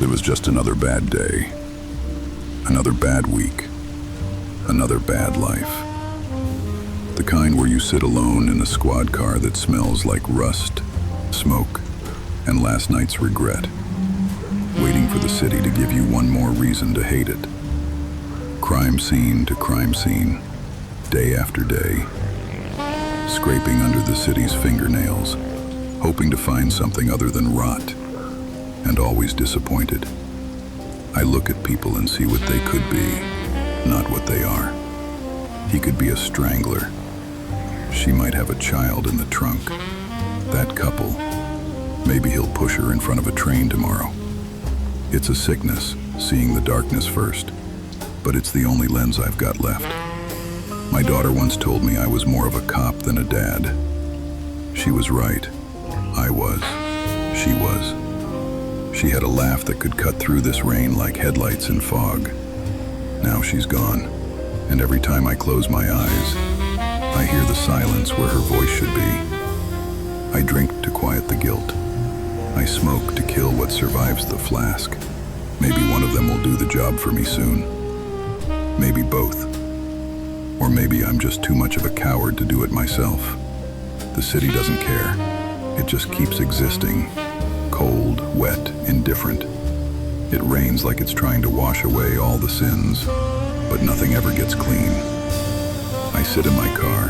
It was just another bad day, another bad week, another bad life. The kind where you sit alone in a squad car that smells like rust, smoke, and last night's regret, waiting for the city to give you one more reason to hate it. Crime scene to crime scene, day after day, scraping under the city's fingernails, hoping to find something other than rot, and always disappointed. I look at people and see what they could be, not what they are. He could be a strangler. She might have a child in the trunk. That couple, maybe he'll push her in front of a train tomorrow. It's a sickness, seeing the darkness first, but it's the only lens I've got left. My daughter once told me I was more of a cop than a dad. She was right. I was. She was. She had a laugh that could cut through this rain like headlights in fog. Now she's gone, and every time I close my eyes, I hear the silence where her voice should be. I drink to quiet the guilt. I smoke to kill what survives the flask. Maybe one of them will do the job for me soon. Maybe both. Or maybe I'm just too much of a coward to do it myself. The city doesn't care. It just keeps existing. Cold, wet, indifferent. It rains like it's trying to wash away all the sins, but nothing ever gets clean. I sit in my car,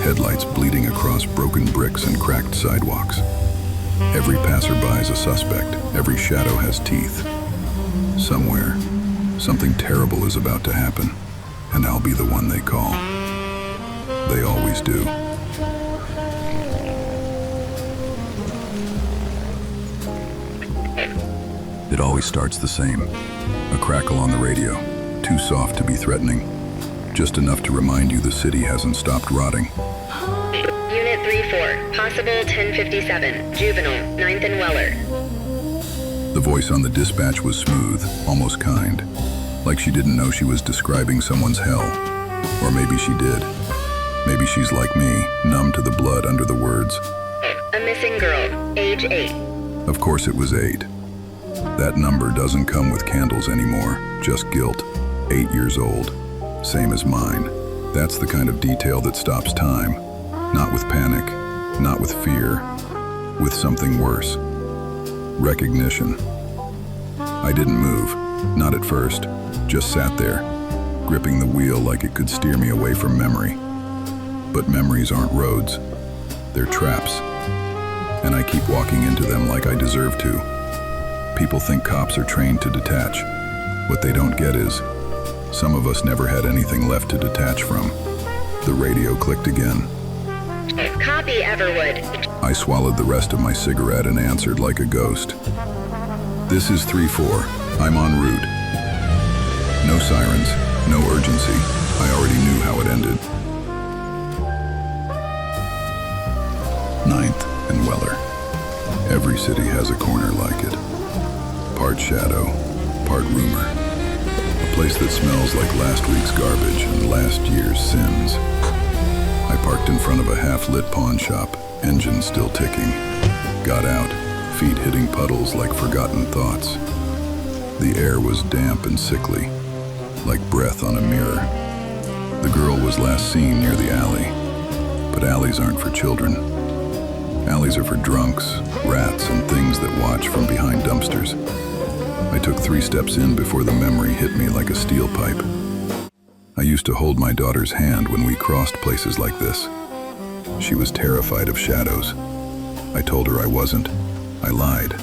headlights bleeding across broken bricks and cracked sidewalks. Every passerby is a suspect. Every shadow has teeth. Somewhere, something terrible is about to happen, and I'll be the one they call. They always do. It always starts the same. A crackle on the radio, too soft to be threatening, just enough to remind you the city hasn't stopped rotting. Unit 3-4, possible 1057, juvenile, 9th and Weller. The voice on the dispatch was smooth, almost kind, like she didn't know she was describing someone's hell. Or maybe she did. Maybe she's like me, numb to the blood under the words. A missing girl, age 8. Of course it was 8. That number doesn't come with candles anymore, just guilt. 8 years old, same as mine. That's the kind of detail that stops time. Not with panic, not with fear, with something worse. Recognition. I didn't move, not at first, just sat there, gripping the wheel like it could steer me away from memory. But memories aren't roads, they're traps, and I keep walking into them like I deserve to. People think cops are trained to detach. What they don't get is, some of us never had anything left to detach from. The radio clicked again. Copy, Everwood. I swallowed the rest of my cigarette and answered like a ghost. This is 3-4. I'm en route. No sirens, no urgency. I already knew how it ended. 9th and Weller. Every city has a corner like it. Part shadow, part rumor. A place that smells like last week's garbage and last year's sins. I parked in front of a half-lit pawn shop, engine still ticking. Got out, feet hitting puddles like forgotten thoughts. The air was damp and sickly, like breath on a mirror. The girl was last seen near the alley, but alleys aren't for children. Alleys are for drunks, rats, and things that watch from behind dumpsters. I took 3 steps in before the memory hit me like a steel pipe. I used to hold my daughter's hand when we crossed places like this. She was terrified of shadows. I told her I wasn't. I lied.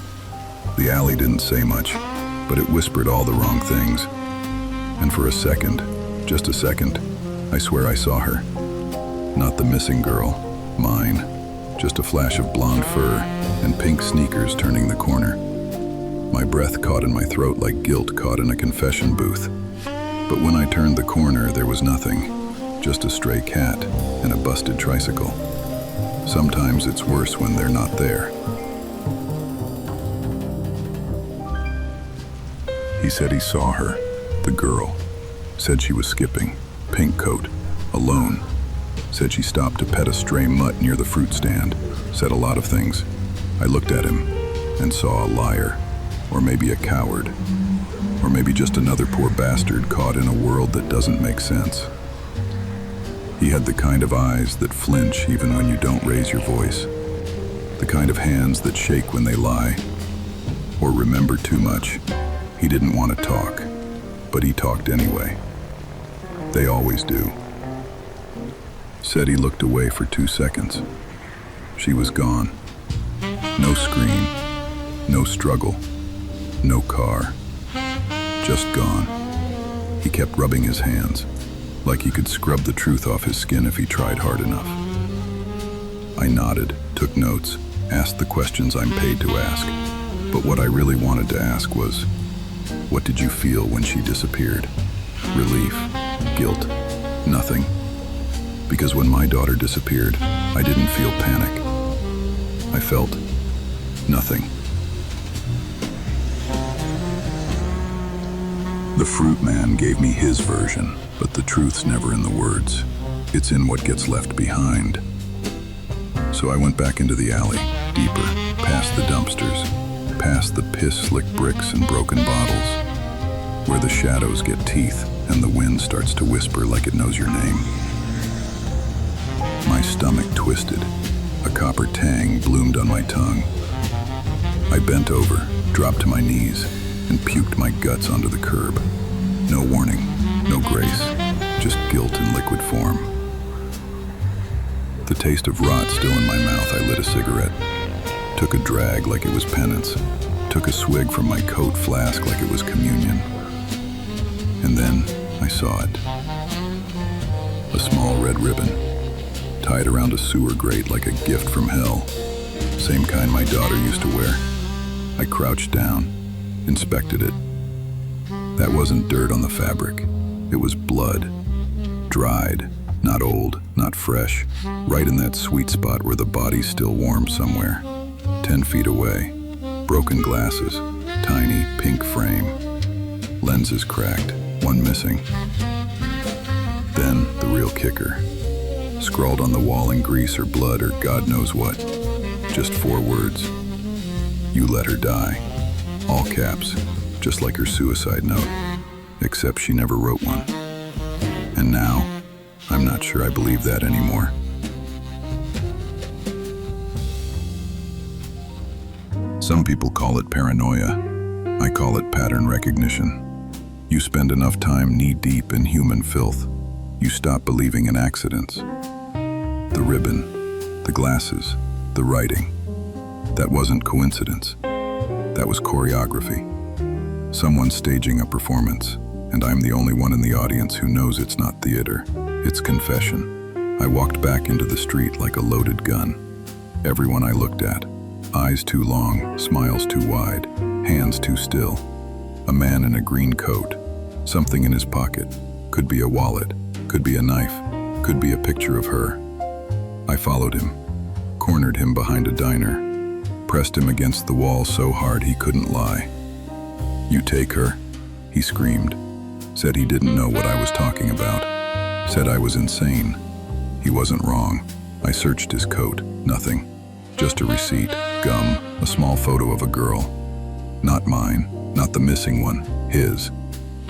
The alley didn't say much, but it whispered all the wrong things. And for a second, just a second, I swear I saw her. Not the missing girl, mine. Just a flash of blonde fur and pink sneakers turning the corner. My breath caught in my throat like guilt caught in a confession booth. But when I turned the corner, there was nothing. Just a stray cat and a busted tricycle. Sometimes it's worse when they're not there. He said he saw her, the girl. Said she was skipping, pink coat, alone. Said she stopped to pet a stray mutt near the fruit stand. Said a lot of things. I looked at him and saw a liar. Or maybe a coward. Or maybe just another poor bastard caught in a world that doesn't make sense. He had the kind of eyes that flinch even when you don't raise your voice. The kind of hands that shake when they lie or remember too much. He didn't want to talk, but he talked anyway. They always do. Said he looked away for 2 seconds. She was gone. No scream, no struggle, no car. Just gone. He kept rubbing his hands, like he could scrub the truth off his skin if he tried hard enough. I nodded, took notes, asked the questions I'm paid to ask. But what I really wanted to ask was, what did you feel when she disappeared? Relief? Guilt? Nothing. Because when my daughter disappeared, I didn't feel panic. I felt nothing. The fruit man gave me his version, but the truth's never in the words. It's in what gets left behind. So I went back into the alley, deeper, past the dumpsters, past the piss-slick bricks and broken bottles, where the shadows get teeth and the wind starts to whisper like it knows your name. My stomach twisted. A copper tang bloomed on my tongue. I bent over, dropped to my knees, and puked my guts onto the curb. No warning, no grace, just guilt in liquid form. The taste of rot still in my mouth, I lit a cigarette. Took a drag like it was penance. Took a swig from my coat flask like it was communion. And then I saw it. A small red ribbon, tied around a sewer grate like a gift from hell. Same kind my daughter used to wear. I crouched down, inspected it. That wasn't dirt on the fabric. It was blood. Dried, not old, not fresh. Right in that sweet spot where the body's still warm somewhere. 10 feet away. Broken glasses, tiny pink frame. Lenses cracked, one missing. Then the real kicker. Scrawled on the wall in grease or blood or God knows what. Just 4 words. You let her die. All caps, just like her suicide note. Except she never wrote one. And now, I'm not sure I believe that anymore. Some people call it paranoia. I call it pattern recognition. You spend enough time knee-deep in human filth, you stop believing in accidents. The ribbon, the glasses, the writing. That wasn't coincidence. That was choreography. Someone's staging a performance, and I'm the only one in the audience who knows it's not theater. It's confession. I walked back into the street like a loaded gun. Everyone I looked at. Eyes too long, smiles too wide, hands too still. A man in a green coat, something in his pocket. Could be a wallet, could be a knife, could be a picture of her. I followed him, cornered him behind a diner, pressed him against the wall so hard he couldn't lie. You take her? He screamed. Said he didn't know what I was talking about. Said I was insane. He wasn't wrong. I searched his coat. Nothing. Just a receipt, gum, a small photo of a girl. Not mine, not the missing one, his.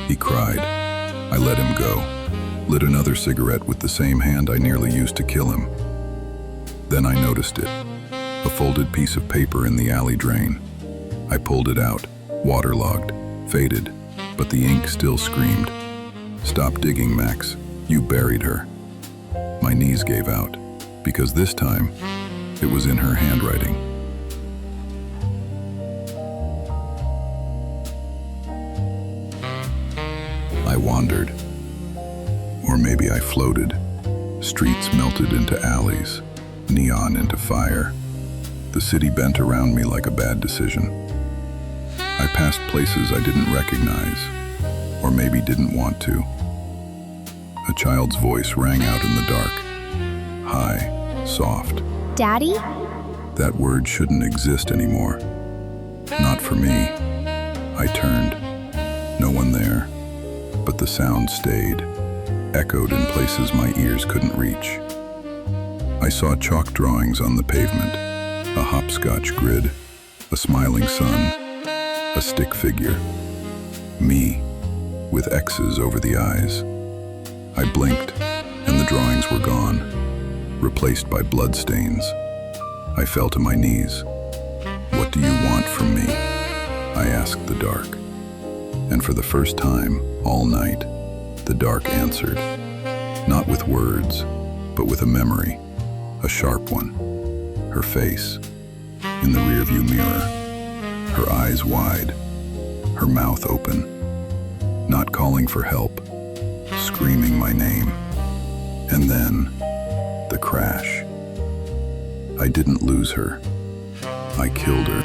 He cried. I let him go. Lit another cigarette with the same hand I nearly used to kill him. Then I noticed it. A folded piece of paper in the alley drain. I pulled it out, waterlogged, faded, but the ink still screamed. Stop digging, Max. You buried her. My knees gave out, because this time, it was in her handwriting. I wandered. Or maybe I floated. Streets melted into alleys, neon into fire. The city bent around me like a bad decision. I passed places I didn't recognize, or maybe didn't want to. A child's voice rang out in the dark. High, soft. Daddy? That word shouldn't exist anymore. Not for me. I turned. No one there. But the sound stayed, echoed in places my ears couldn't reach. I saw chalk drawings on the pavement, a hopscotch grid, a smiling sun, A stick figure. Me, with X's over the eyes. I blinked, and the drawings were gone, replaced by bloodstains. I fell to my knees. "What do you want from me?" I asked the dark. And for the first time, all night, the dark answered. Not with words, but with a memory, a sharp one. Her face, in the rearview mirror, her eyes wide, her mouth open, not calling for help, screaming my name. And then, the crash. I didn't lose her. I killed her.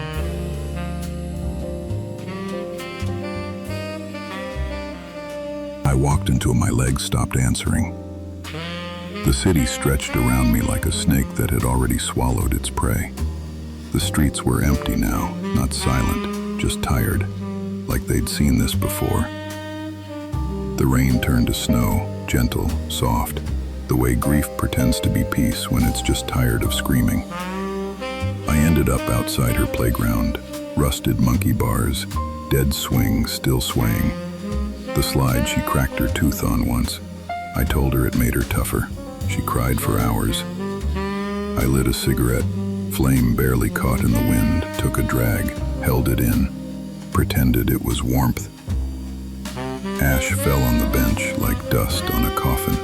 I walked until my legs stopped answering. The city stretched around me like a snake that had already swallowed its prey. The streets were empty now, not silent, just tired, like they'd seen this before. The rain turned to snow, gentle, soft, the way grief pretends to be peace when it's just tired of screaming. I ended up outside her playground, rusted monkey bars, dead swings still swaying. The slide she cracked her tooth on once. I told her it made her tougher. She cried for hours. I lit a cigarette, flame barely caught in the wind, took a drag, held it in, pretended it was warmth. Ash fell on the bench like dust on a coffin.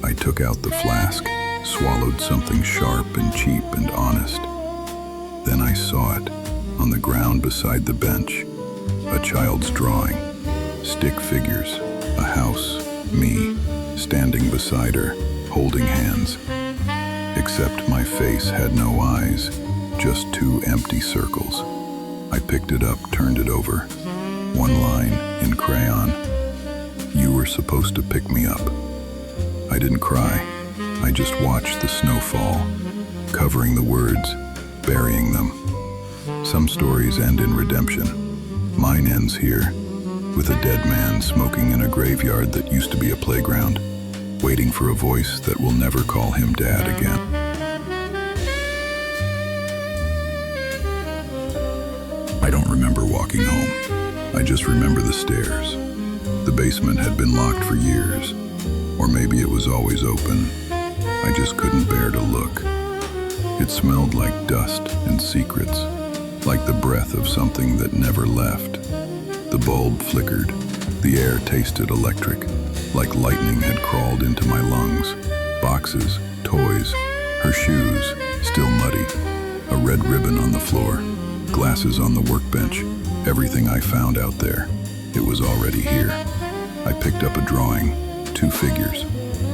I took out the flask, swallowed something sharp and cheap and honest. Then I saw it, on the ground beside the bench, a child's drawing, stick figures, a house, me, standing beside her, holding hands. Except my face had no eyes, just two empty circles. I picked it up, turned it over. One line, in crayon. "You were supposed to pick me up." I didn't cry. I just watched the snow fall, covering the words, burying them. Some stories end in redemption. Mine ends here, with a dead man smoking in a graveyard that used to be a playground, waiting for a voice that will never call him Dad again. I don't remember walking home. I just remember the stairs. The basement had been locked for years, or maybe it was always open. I just couldn't bear to look. It smelled like dust and secrets, like the breath of something that never left. The bulb flickered. The air tasted electric, like lightning had crawled into my lungs. Boxes, toys, her shoes, still muddy. A red ribbon on the floor, glasses on the workbench. Everything I found out there, it was already here. I picked up a drawing, two figures,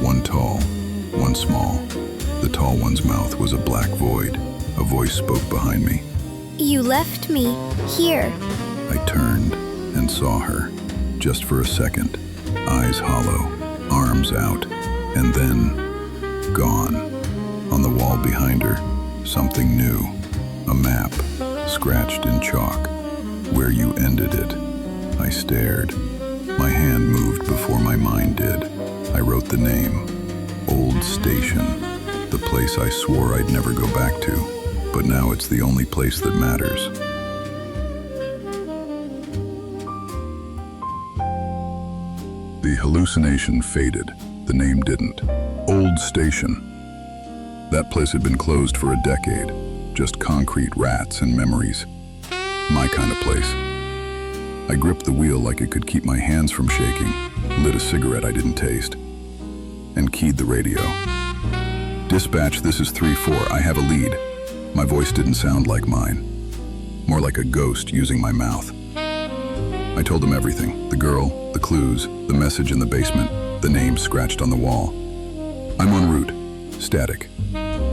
one tall, one small. The tall one's mouth was a black void. A voice spoke behind me. "You left me here." I turned and saw her, just for a second, eyes hollow, arms out, and then gone. On the wall behind her, something new, a map, scratched in chalk. Where you ended it. I stared. My hand moved before my mind did. I wrote the name, Old Station, the place I swore I'd never go back to, but now it's the only place that matters. The hallucination faded. The name didn't. Old Station. That place had been closed for a decade. Just concrete, rats, and memories. My kind of place. I gripped the wheel like it could keep my hands from shaking, lit a cigarette I didn't taste, and keyed the radio. "Dispatch, this is 3-4. I have a lead." My voice didn't sound like mine, more like a ghost using my mouth. I told them everything, the girl, the clues, the message in the basement, the name scratched on the wall. "I'm en route." Static.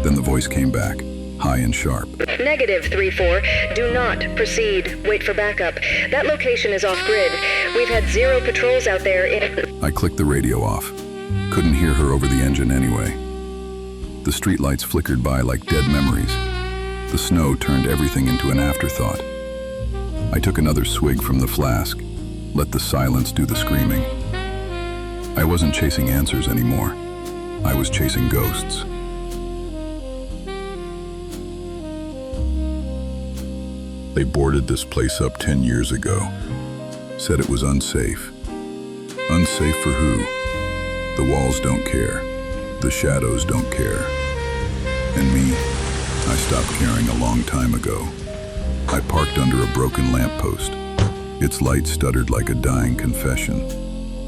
Then the voice came back, high and sharp. Negative 3-4. Do not proceed. Wait for backup. That location is off-grid. We've had 0 patrols out there in... I clicked the radio off. Couldn't hear her over the engine anyway. The streetlights flickered by like dead memories. The snow turned everything into an afterthought. I took another swig from the flask, let the silence do the screaming. I wasn't chasing answers anymore. I was chasing ghosts. They boarded this place up 10 years ago. Said it was unsafe. Unsafe for who? The walls don't care. The shadows don't care. And me, I stopped caring a long time ago. I parked under a broken lamppost. Its light stuttered like a dying confession.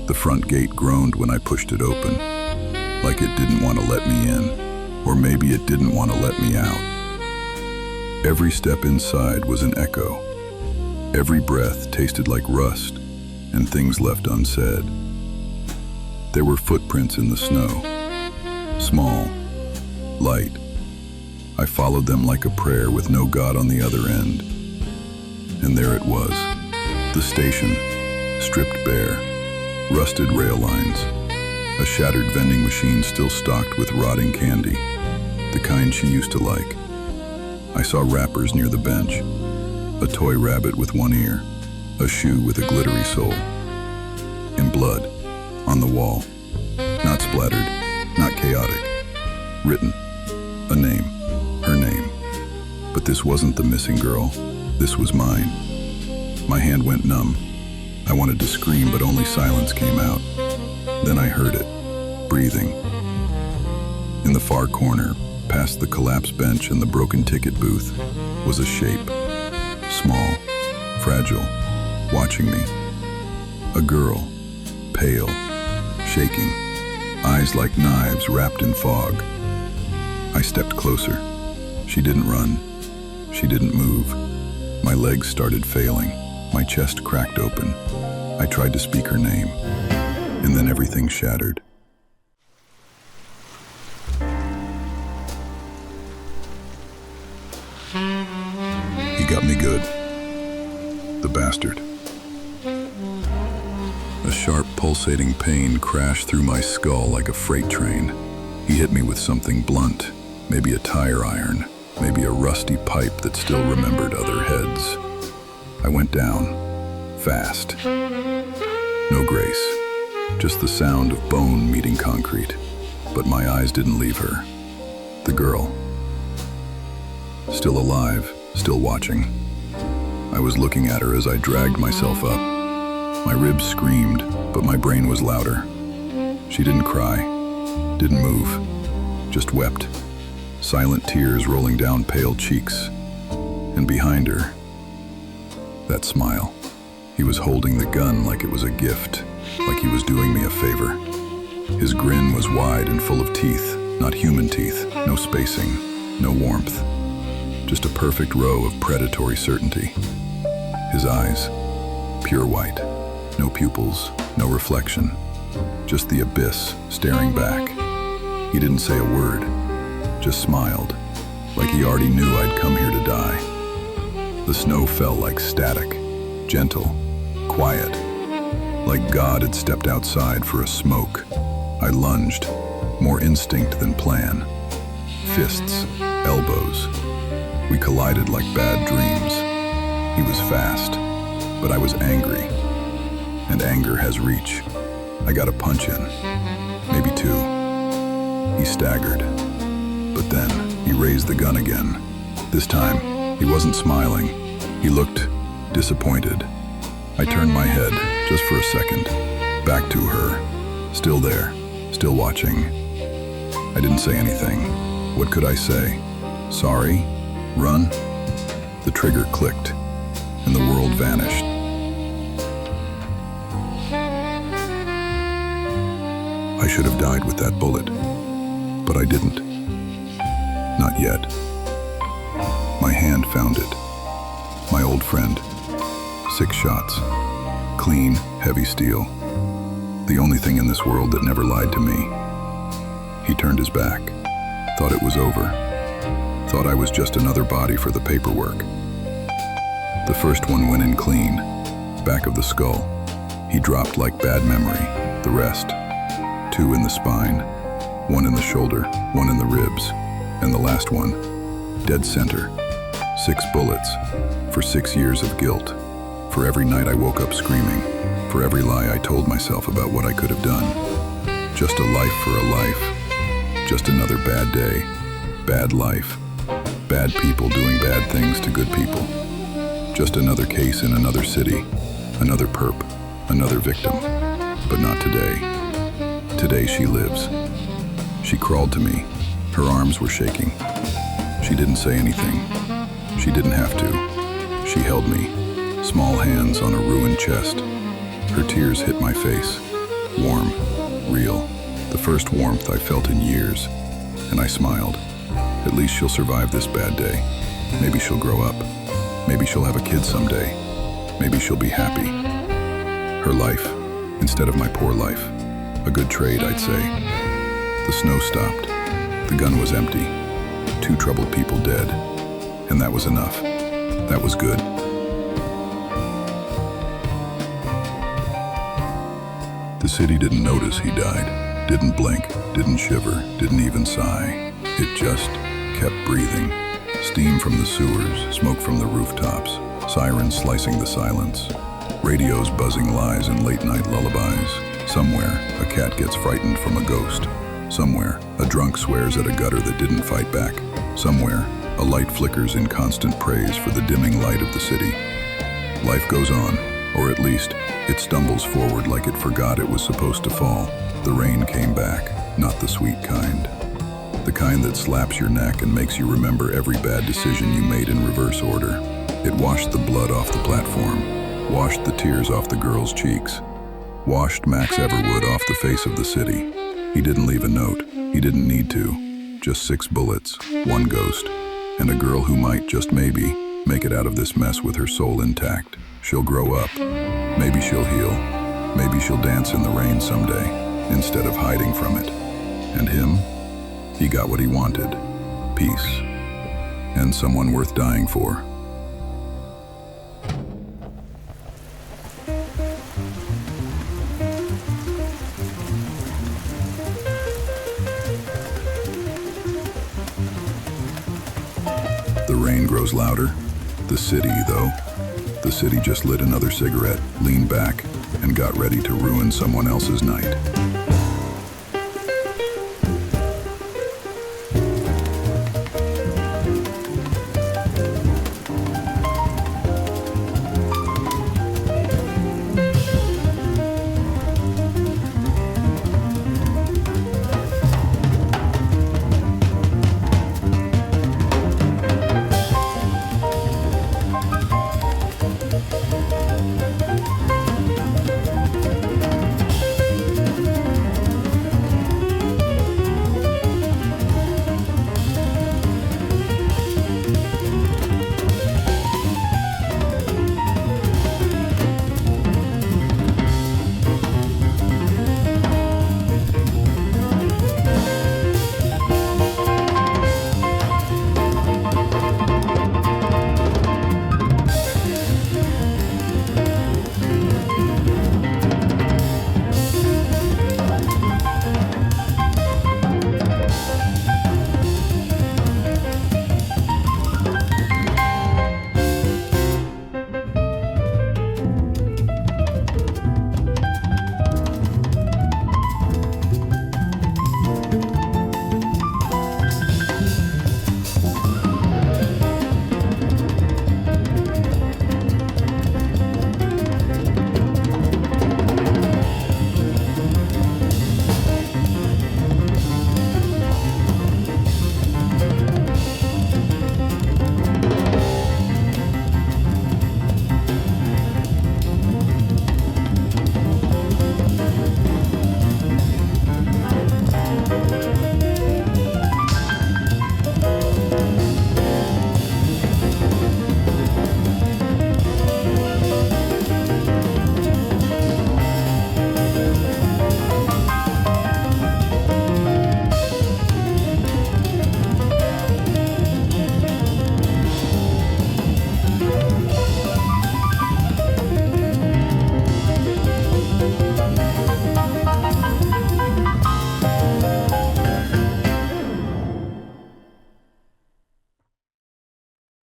The front gate groaned when I pushed it open, like it didn't want to let me in, or maybe it didn't want to let me out. Every step inside was an echo. Every breath tasted like rust and things left unsaid. There were footprints in the snow, small, light. I followed them like a prayer with no God on the other end. And there it was, the station, stripped bare, rusted rail lines, a shattered vending machine still stocked with rotting candy, the kind she used to like. I saw wrappers near the bench, a toy rabbit with one ear, a shoe with a glittery sole. And blood, on the wall, not splattered, not chaotic, written, a name, her name. But this wasn't the missing girl, this was mine. My hand went numb. I wanted to scream, but only silence came out. Then I heard it, breathing. In the far corner, past the collapsed bench and the broken ticket booth, was a shape, small, fragile, watching me. A girl, pale, shaking, eyes like knives wrapped in fog. I stepped closer. She didn't run. She didn't move. My legs started failing. My chest cracked open. I tried to speak her name, and then everything shattered. He got me good. The bastard. A sharp, pulsating pain crashed through my skull like a freight train. He hit me with something blunt, maybe a tire iron, maybe a rusty pipe that still remembered other heads. I went down, fast. No grace, just the sound of bone meeting concrete. But my eyes didn't leave her. The girl. Still alive, still watching. I was looking at her as I dragged myself up. My ribs screamed, but my brain was louder. She didn't cry, didn't move, just wept. Silent tears rolling down pale cheeks. And behind her, that smile. He was holding the gun like it was a gift, like he was doing me a favor. His grin was wide and full of teeth, not human teeth, no spacing, no warmth. Just a perfect row of predatory certainty. His eyes, pure white, no pupils, no reflection, just the abyss staring back. He didn't say a word, just smiled, like he already knew I'd come here to die. The snow fell like static, gentle, quiet, like God had stepped outside for a smoke. I lunged, more instinct than plan. Fists, elbows. We collided like bad dreams. He was fast, but I was angry. And anger has reach. I got a punch in, maybe two. He staggered, but then he raised the gun again. This time, he wasn't smiling. He looked disappointed. I turned my head, just for a second, back to her, still there, still watching. I didn't say anything. What could I say? Sorry? Run? The trigger clicked, and the world vanished. I should have died with that bullet, but I didn't. Not yet. My hand found it. My old friend. 6 shots. Clean, heavy steel. The only thing in this world that never lied to me. He turned his back. Thought it was over. Thought I was just another body for the paperwork. The first one went in clean. Back of the skull. He dropped like bad memory. The rest. 2 in the spine. 1 in the shoulder. 1 in the ribs. And the last one. Dead center. 6 bullets. For 6 years of guilt. For every night I woke up screaming. For every lie I told myself about what I could have done. Just a life for a life. Just another bad day. Bad life. Bad people doing bad things to good people. Just another case in another city, another perp, another victim. But not today. Today she lives. She crawled to me. Her arms were shaking. She didn't say anything. She didn't have to. She held me, small hands on a ruined chest. Her tears hit my face. Warm, real, the first warmth I felt in years. And I smiled. At least she'll survive this bad day. Maybe she'll grow up. Maybe she'll have a kid someday. Maybe she'll be happy. Her life, instead of my poor life. A good trade, I'd say. The snow stopped. The gun was empty. 2 troubled people dead. And that was enough. That was good. The city didn't notice he died. Didn't blink, didn't shiver, didn't even sigh. It just kept breathing. Steam from the sewers, smoke from the rooftops, sirens slicing the silence, radios buzzing lies and late-night lullabies. Somewhere, a cat gets frightened from a ghost. Somewhere, a drunk swears at a gutter that didn't fight back. Somewhere, a light flickers in constant praise for the dimming light of the city. Life goes on, or at least, it stumbles forward like it forgot it was supposed to fall. The rain came back, not the sweet kind. The kind that slaps your neck and makes you remember every bad decision you made in reverse order. It washed the blood off the platform, washed the tears off the girl's cheeks, washed Max Everwood off the face of the city. He didn't leave a note. He didn't need to. Just 6 bullets, 1 ghost, and a girl who might, just maybe, make it out of this mess with her soul intact. She'll grow up. Maybe she'll heal. Maybe she'll dance in the rain someday, instead of hiding from it. And him? He got what he wanted. Peace. And someone worth dying for. The rain grows louder. The city, though. The city just lit another cigarette, leaned back, and got ready to ruin someone else's night.